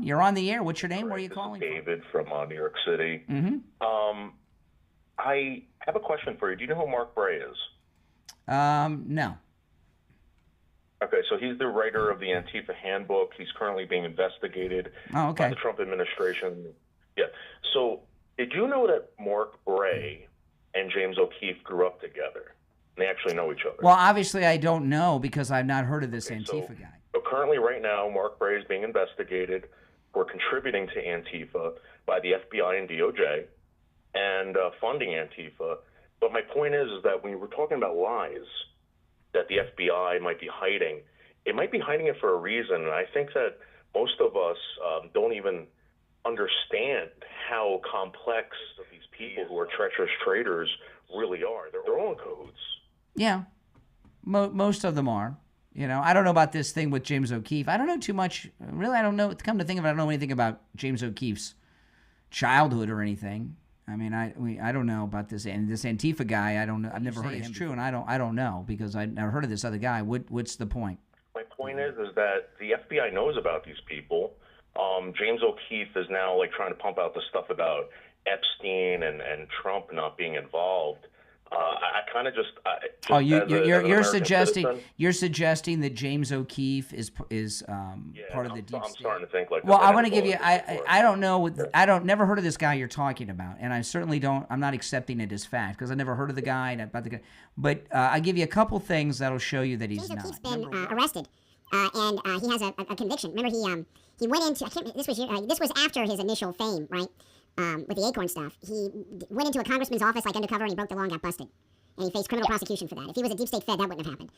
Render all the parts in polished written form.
You're on the air. What's your name? Where are you This is calling David from New York City. from? I have a question for you. Do you know who Mark Bray is? No. Okay, so he's the writer of the Antifa Handbook. He's currently being investigated Oh, by okay. the Trump administration. Yeah. So did you know that Mark Bray and James O'Keefe grew up together? They actually know each other. Well, obviously I don't know because I've not heard of this Okay, Antifa guy. So currently, right now, Mark Bray is being investigated for contributing to Antifa by the FBI and DOJ and funding Antifa. But my point is that when we're talking about lies that the FBI might be hiding, it might be hiding it for a reason. And I think that most of us don't even understand how complex these people who are treacherous traitors really are. They're all in cahoots. Yeah, most of them are. You know, I don't know about this thing with James O'Keefe. I don't know too much. Really, I don't know. Come to think of it, I don't know anything about James O'Keefe's childhood or anything. I mean, I don't know about this and this Antifa guy. I don't know. I've never heard of him. It's true, and I don't know because I never heard of this other guy. What's the point? My point is that the FBI knows about these people. James O'Keefe is now like trying to pump out the stuff about Epstein and Trump not being involved. I kind of just Oh, as an you're American suggesting citizen, that James O'Keefe is part of the deep I'm state. starting to think like Well, that. I want to give you. I don't know. Never heard of this guy you're talking about, and I certainly don't. I'm not accepting it as fact because I never heard of the guy and about the guy. But I give you a couple things that'll show you that he's James not. O'Keefe's been arrested, and he has a conviction. Remember, he went into. This was after his initial fame, right? With the Acorn stuff, he went into a congressman's office like undercover, and he broke the law and got busted. And he faced criminal prosecution for that. If he was a deep state fed, that wouldn't have happened.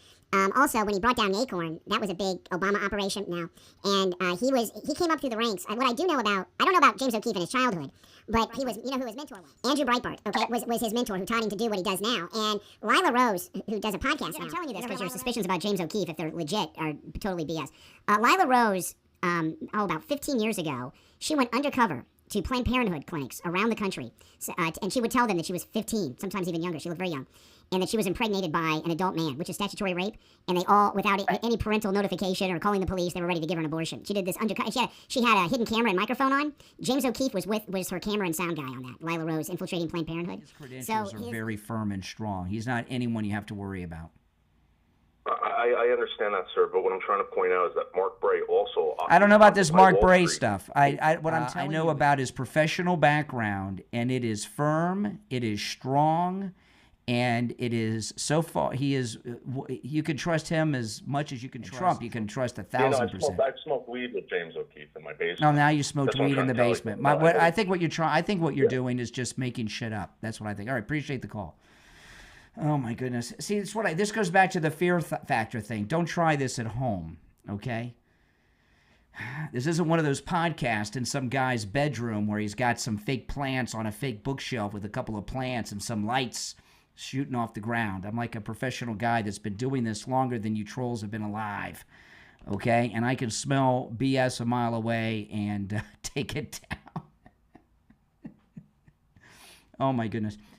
Also, when he brought down Acorn, that was a big Obama operation now. And he came up through the ranks. What I do know about, I don't know about James O'Keefe in his childhood, but he was, you know who his mentor was? Andrew Breitbart, okay, was his mentor who taught him to do what he does now. And Lila Rose, who does a podcast now. I'm telling you this because your suspicions about James O'Keefe, if they're legit, are totally BS. Lila Rose, about 15 years ago, she went undercover to Planned Parenthood clinics around the country, and she would tell them that she was 15, sometimes even younger. She looked very young, and that she was impregnated by an adult man, which is statutory rape. And they all, without any parental notification or calling the police, they were ready to give her an abortion. She did this undercover. She had a hidden camera and microphone on. James O'Keefe was her camera and sound guy on that. Lila Rose infiltrating Planned Parenthood. His credentials are very firm and strong. He's not anyone you have to worry about. I understand that, sir, but what I'm trying to point out is that Mark Bray also. I don't know about this Mark Bray Street. stuff. I know about his professional background, and it is firm, it is strong, and it is so far. He is. You can trust him as much as you can trust Trump. You can trust 1,000%. I've smoked weed with James O'Keefe in my basement. No, now you smoked That's what I'm weed in the trying to tell you. basement. No, I think what you're doing is just making shit up. That's what I think. All right, appreciate the call. Oh my goodness. See, this goes back to the fear factor thing. Don't try this at home, okay? This isn't one of those podcasts in some guy's bedroom where he's got some fake plants on a fake bookshelf with a couple of plants and some lights shooting off the ground. I'm like a professional guy that's been doing this longer than you trolls have been alive, okay? And I can smell BS a mile away and take it down. Oh my goodness.